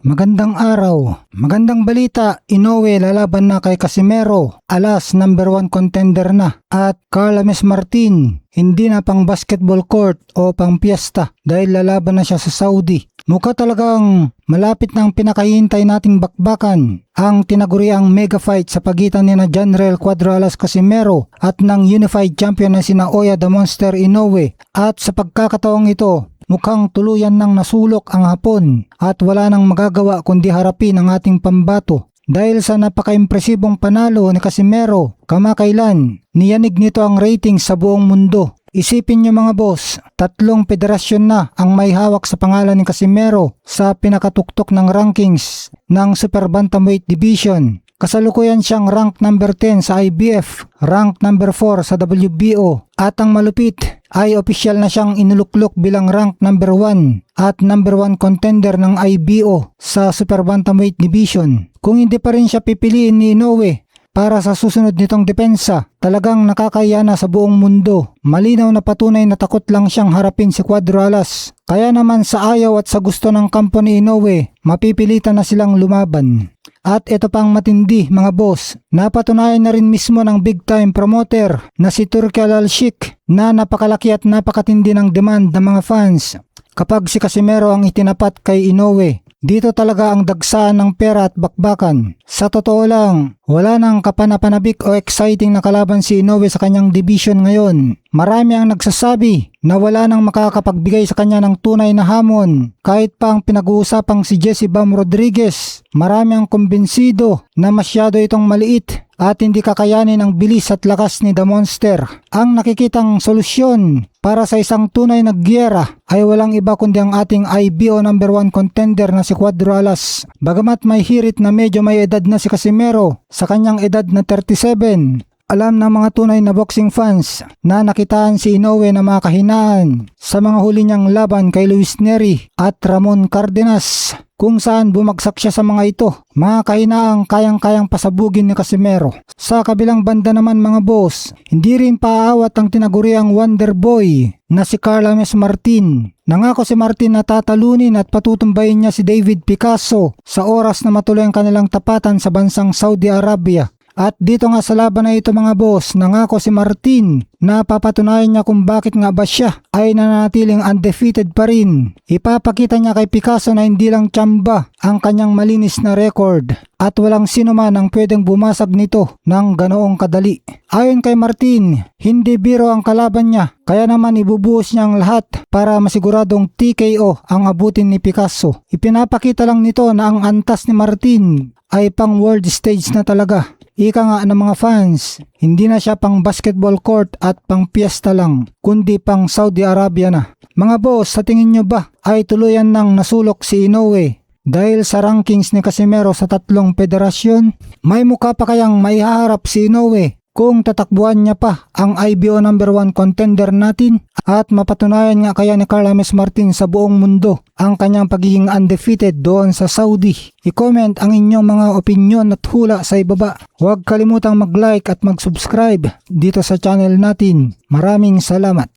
Magandang araw. Magandang balita, Inoue lalaban na kay Casimero, alas number 1 contender na. At Carl James Martin, hindi na pang basketball court o pang piyesta dahil lalaban na siya sa Saudi. Mukha talagang malapit na ang pinakahihintay nating bakbakan, ang tinaguriang mega fight sa pagitan ni na Janriel Cuadro Alas Casimero at ng unified champion na sina Oya the Monster Inoue. At sa pagkakataong ito, mukhang tuluyan nang nasulok ang Hapon at wala nang magagawa kundi harapin ang ating pambato. Dahil sa napaka-impresibong panalo ni Casimero, kamakailan, niyanig nito ang rating sa buong mundo. Isipin nyo mga boss, 3 federasyon na ang may hawak sa pangalan ni Casimero sa pinakatuktok ng rankings ng Super Bantamweight Division. Kasalukuyan siyang rank number 10 sa IBF, rank number 4 sa WBO, at ang malupit ay opisyal na siyang inuluklok bilang rank number 1 at number 1 contender ng IBO sa Super Bantamweight Division. Kung hindi pa rin siya pipiliin ni Inoue para sa susunod nitong depensa, talagang nakakaya na sa buong mundo. Malinaw na patunay na takot lang siyang harapin si Cuadro Alas. Kaya naman sa ayaw at sa gusto ng kampo ni Inoue, mapipilitan na silang lumaban. At ito pang matindi mga boss, napatunayan na rin mismo ng big time promoter na si Turki Al-Sheikh na napakalaki at napakatindi ng demand ng mga fans kapag si Casimero ang itinapat kay Inoue. Dito talaga ang dagsaan ng pera at bakbakan. Sa totoo lang, wala nang kapanapanabik o exciting na kalaban si Inoue sa kanyang division ngayon. Marami ang nagsasabi na wala nang makakapagbigay sa kanya ng tunay na hamon. Kahit pa ang pinag-uusapang si Jesse Bam Rodriguez, marami ang kumbinsido na masyado itong maliit at hindi kakayanin ang bilis at lakas ni The Monster. Ang nakikitang solusyon para sa isang tunay na giyera ay walang iba kundi ang ating IBO number 1 contender na si Cuadro Alas. Bagamat may hirit na medyo may edad na si Casimero sa kanyang edad na 37, alam ng mga tunay na boxing fans na nakitaan si Inoue na makahinaan sa mga huli niyang laban kay Luis Neri at Ramon Cardenas, kung saan bumagsak siya sa mga ito. Mga kahinaang kayang-kayang pasabugin ni Casimero. Sa kabilang banda naman mga boss, hindi rin paaawat ang tinaguriang Wonder Boy na si Carl James Martin. Nangako si Martin na tatalunin at patutumbayin niya si David Picasso sa oras na matuloy ang kanilang tapatan sa bansang Saudi Arabia. At dito nga sa laban na ito mga boss, nangako si Martin na papatunayan niya kung bakit nga ba siya ay nananatiling undefeated pa rin. Ipapakita niya kay Picasso na hindi lang tsamba ang kanyang malinis na record at walang sino man ang pwedeng bumasag nito ng ganoong kadali. Ayon kay Martin, hindi biro ang kalaban niya, kaya naman ibubuhos niya ang lahat para masiguradong TKO ang abutin ni Picasso. Ipinapakita lang nito na ang antas ni Martin ay pang world stage na talaga. Ika nga ng mga fans, hindi na siya pang basketball court at pang piyesta lang, kundi pang Saudi Arabia na. Mga boss, sa tingin nyo ba ay tuluyan nang nasulok si Inoue dahil sa rankings ni Casimero sa 3 federasyon? May mukha pa kayang maihaharap si Inoue kung tatakbuhan niya pa ang IBO number 1 contender natin at mapatunayan nga kaya ni Carl James Martin sa buong mundo ang kanyang pagiging undefeated doon sa Saudi? I-comment ang inyong mga opinyon at hula sa ibaba. Huwag kalimutang mag-like at mag-subscribe dito sa channel natin. Maraming salamat.